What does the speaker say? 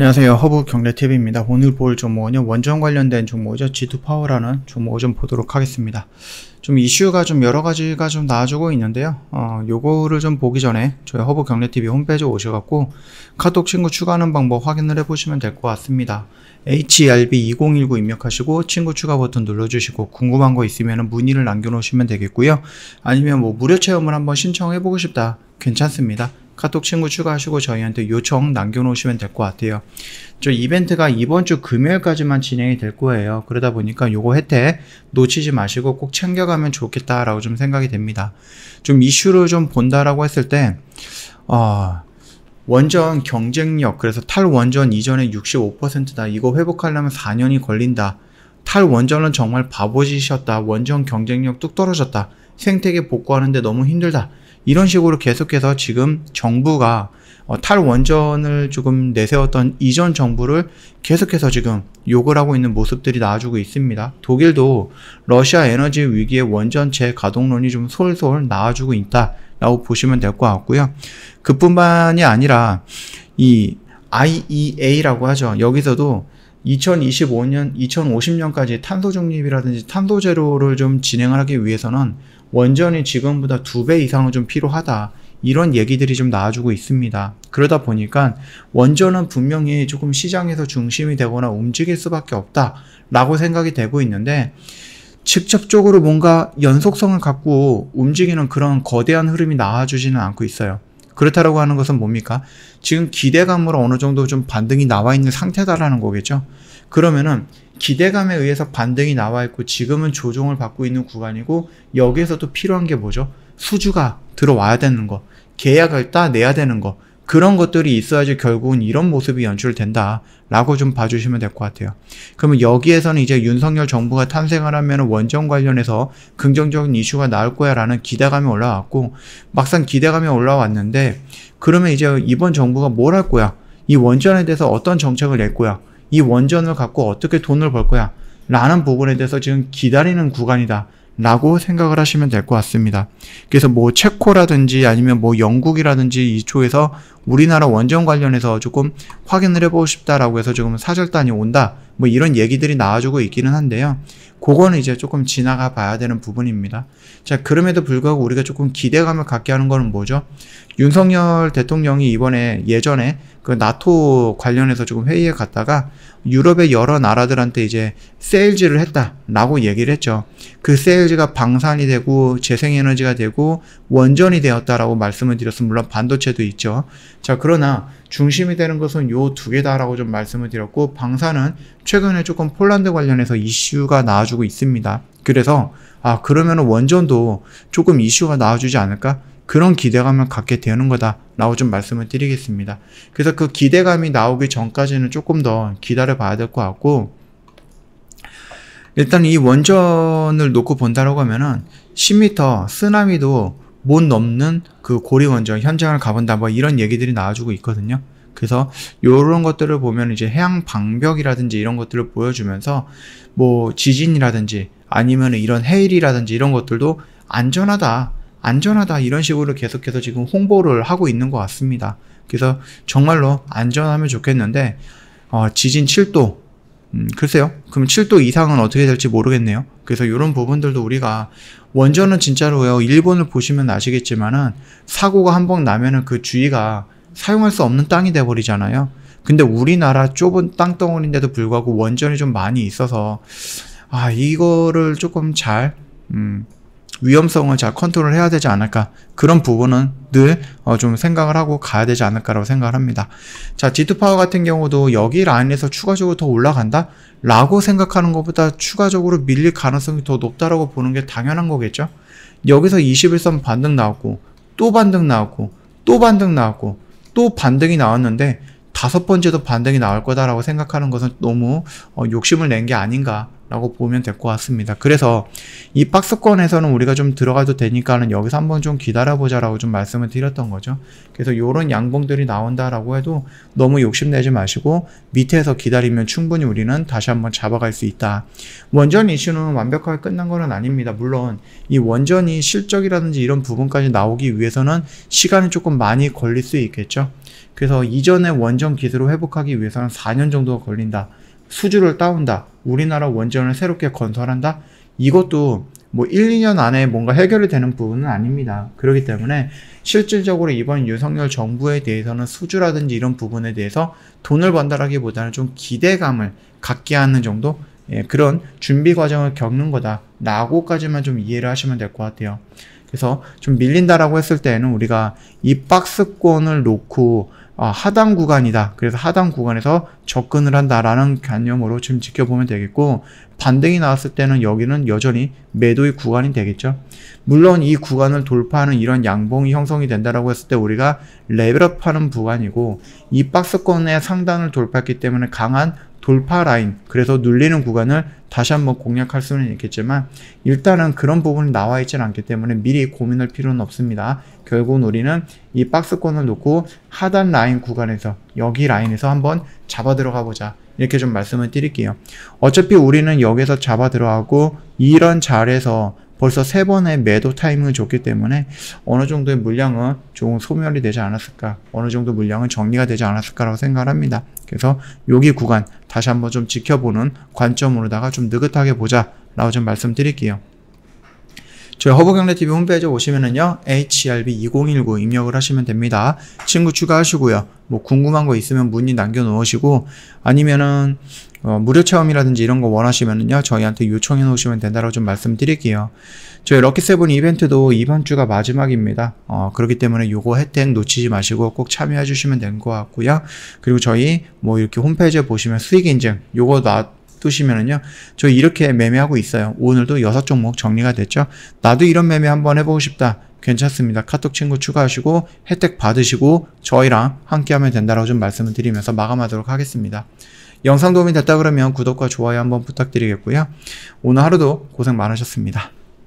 안녕하세요. 허브경제TV입니다. 오늘 볼 종목은요, 원전 관련된 종목이죠. G2파워라는 종목을 좀 보도록 하겠습니다. 좀 이슈가 좀 여러 가지가 좀 나와주고 있는데요. 요거를 좀 보기 전에 저희 허브경제TV 홈페이지 오셔갖고 카톡 친구 추가하는 방법 확인을 해보시면 될 것 같습니다. HERB2019 입력하시고 친구 추가 버튼 눌러주시고 궁금한 거 있으면 문의를 남겨놓으시면 되겠고요. 아니면 뭐 무료 체험을 한번 신청해보고 싶다. 괜찮습니다. 카톡 친구 추가하시고 저희한테 요청 남겨놓으시면 될 것 같아요. 저 이벤트가 이번 주 금요일까지만 진행이 될 거예요. 그러다 보니까 요거 혜택 놓치지 마시고 꼭 챙겨가면 좋겠다라고 좀 생각이 됩니다. 좀 이슈를 좀 본다라고 했을 때 원전 경쟁력, 그래서 탈원전 이전의 65%다. 이거 회복하려면 4년이 걸린다. 탈원전은 정말 바보짓이었다. 원전 경쟁력 뚝 떨어졌다. 생태계 복구하는데 너무 힘들다. 이런 식으로 계속해서 지금 정부가 탈원전을 조금 내세웠던 이전 정부를 계속해서 지금 욕을 하고 있는 모습들이 나와주고 있습니다. 독일도 러시아 에너지 위기에 원전 재가동론이 좀 솔솔 나와주고 있다라고 보시면 될 것 같고요. 그뿐만이 아니라 이 IEA라고 하죠. 여기서도 2025년, 2050년까지 탄소 중립이라든지 탄소 제로를 좀 진행을 하기 위해서는 원전이 지금보다 2배 이상은 좀 필요하다. 이런 얘기들이 좀 나와주고 있습니다. 그러다 보니까 원전은 분명히 조금 시장에서 중심이 되거나 움직일 수밖에 없다 라고 생각이 되고 있는데, 직접적으로 뭔가 연속성을 갖고 움직이는 그런 거대한 흐름이 나와주지는 않고 있어요. 그렇다라고 하는 것은 뭡니까? 지금 기대감으로 어느 정도 좀 반등이 나와 있는 상태다라는 거겠죠. 그러면은 기대감에 의해서 반등이 나와 있고 지금은 조정을 받고 있는 구간이고, 여기에서도 필요한 게 뭐죠? 수주가 들어와야 되는 거, 계약을 따내야 되는 거, 그런 것들이 있어야지 결국은 이런 모습이 연출된다 라고 좀 봐주시면 될 것 같아요. 그러면 여기에서는 이제 윤석열 정부가 탄생을 하면 원전 관련해서 긍정적인 이슈가 나올 거야 라는 기대감이 올라왔고, 막상 기대감이 올라왔는데 그러면 이제 이번 정부가 뭘 할 거야? 이 원전에 대해서 어떤 정책을 낼 거야? 이 원전을 갖고 어떻게 돈을 벌 거야? 라는 부분에 대해서 지금 기다리는 구간이다 라고 생각을 하시면 될 것 같습니다. 그래서 뭐 체코라든지 아니면 뭐 영국이라든지 이쪽에서 우리나라 원전 관련해서 조금 확인을 해보고 싶다라고 해서 지금 사절단이 온다, 뭐 이런 얘기들이 나와주고 있기는 한데요. 그거는 이제 조금 지나가 봐야 되는 부분입니다. 자, 그럼에도 불구하고 우리가 조금 기대감을 갖게 하는 거는 뭐죠? 윤석열 대통령이 예전에 그 나토 관련해서 조금 회의에 갔다가 유럽의 여러 나라들한테 이제 세일즈를 했다라고 얘기를 했죠. 그 세일즈가 방산이 되고 재생에너지가 되고 원전이 되었다라고 말씀을 드렸습니다. 물론 반도체도 있죠. 자, 그러나 중심이 되는 것은 요 두 개다라고 좀 말씀을 드렸고, 방산은 최근에 조금 폴란드 관련해서 이슈가 나와주고 있습니다. 그래서 그러면 원전도 조금 이슈가 나와주지 않을까? 그런 기대감을 갖게 되는 거다 라고 좀 말씀을 드리겠습니다. 그래서 그 기대감이 나오기 전까지는 조금 더 기다려 봐야 될 것 같고, 일단 이 원전을 놓고 본다라고 하면은 10m 쓰나미도 못 넘는 그 고리원전 현장을 가본다, 뭐 이런 얘기들이 나와주고 있거든요. 그래서 요런 것들을 보면 이제 해양 방벽이라든지 이런 것들을 보여주면서 뭐 지진이라든지 아니면 이런 해일이라든지 이런 것들도 안전하다 이런 식으로 계속해서 지금 홍보를 하고 있는 것 같습니다. 그래서 정말로 안전하면 좋겠는데 지진 7도 글쎄요. 그럼 7도 이상은 어떻게 될지 모르겠네요. 그래서 이런 부분들도 우리가, 원전은 진짜로요, 일본을 보시면 아시겠지만은 사고가 한 번 나면은 그 주위가 사용할 수 없는 땅이 돼버리잖아요. 근데 우리나라 좁은 땅덩어리인데도 불구하고 원전이 좀 많이 있어서 이거를 조금 잘 위험성을 잘 컨트롤 해야 되지 않을까, 그런 부분은 늘 좀 생각을 하고 가야 되지 않을까라고 생각을 합니다. 자, G2파워 같은 경우도 여기 라인에서 추가적으로 더 올라간다 라고 생각하는 것보다 추가적으로 밀릴 가능성이 더 높다라고 보는 게 당연한 거겠죠. 여기서 21선 반등 나왔고 또 반등 나왔고 또 반등 나왔고 또 반등이 나왔는데 5번째도 반등이 나올 거다라고 생각하는 것은 너무 욕심을 낸 게 아닌가 라고 보면 될 것 같습니다. 그래서 이 박스권에서는 우리가 좀 들어가도 되니까는 여기서 한번 좀 기다려보자 라고 좀 말씀을 드렸던 거죠. 그래서 요런 양봉들이 나온다라고 해도 너무 욕심내지 마시고 밑에서 기다리면 충분히 우리는 다시 한번 잡아갈 수 있다. 원전 이슈는 완벽하게 끝난 건 아닙니다. 물론 이 원전이 실적이라든지 이런 부분까지 나오기 위해서는 시간이 조금 많이 걸릴 수 있겠죠. 그래서 이전의 원전 기술을 회복하기 위해서는 4년 정도가 걸린다. 수주를 따온다. 우리나라 원전을 새롭게 건설한다. 이것도 뭐 1, 2년 안에 뭔가 해결이 되는 부분은 아닙니다. 그렇기 때문에 실질적으로 이번 윤석열 정부에 대해서는 수주라든지 이런 부분에 대해서 돈을 번다라기보다는 좀 기대감을 갖게 하는 정도? 예, 그런 준비 과정을 겪는 거다 라고까지만 좀 이해를 하시면 될 것 같아요. 그래서 좀 밀린다라고 했을 때는 우리가 이 박스권을 놓고 하단 구간이다. 그래서 하단 구간에서 접근을 한다라는 개념으로 좀 지켜보면 되겠고, 반등이 나왔을 때는 여기는 여전히 매도의 구간이 되겠죠. 물론 이 구간을 돌파하는 이런 양봉이 형성이 된다라고 했을 때 우리가 레벨업하는 구간이고, 이 박스권의 상단을 돌파했기 때문에 강한 돌파 라인, 그래서 눌리는 구간을 다시 한번 공략할 수는 있겠지만 일단은 그런 부분이 나와 있지는 않기 때문에 미리 고민할 필요는 없습니다. 결국은 우리는 이 박스권을 놓고 하단 라인 구간에서 여기 라인에서 한번 잡아 들어가 보자, 이렇게 좀 말씀을 드릴게요. 어차피 우리는 여기서 잡아 들어가고 이런 자리에서 벌써 3번의 매도 타이밍을 줬기 때문에 어느 정도의 물량은 좀 소멸이 되지 않았을까, 어느 정도 물량은 정리가 되지 않았을까라고 생각을 합니다. 그래서 여기 구간 다시 한번 좀 지켜보는 관점으로다가 좀 느긋하게 보자 라고 좀 말씀드릴게요. 저희 허브경제TV 홈페이지에 오시면은요, HRB2019 입력을 하시면 됩니다. 친구 추가하시고요. 뭐 궁금한 거 있으면 문의 남겨 놓으시고, 아니면은 무료 체험이라든지 이런 거 원하시면은요, 저희한테 요청해 놓으시면 된다고 좀 말씀드릴게요. 저희 럭키세븐 이벤트도 이번 주가 마지막입니다. 그렇기 때문에 요거 혜택 놓치지 마시고 꼭 참여해 주시면 될 것 같고요. 그리고 저희 뭐 이렇게 홈페이지에 보시면 수익 인증 요거 놔두시면은요, 저희 이렇게 매매하고 있어요. 오늘도 6종목 정리가 됐죠. 나도 이런 매매 한번 해보고 싶다. 괜찮습니다. 카톡 친구 추가하시고 혜택 받으시고 저희랑 함께 하면 된다고 좀 말씀을 드리면서 마감하도록 하겠습니다. 영상 도움이 됐다 그러면 구독과 좋아요 한번 부탁드리겠고요. 오늘 하루도 고생 많으셨습니다.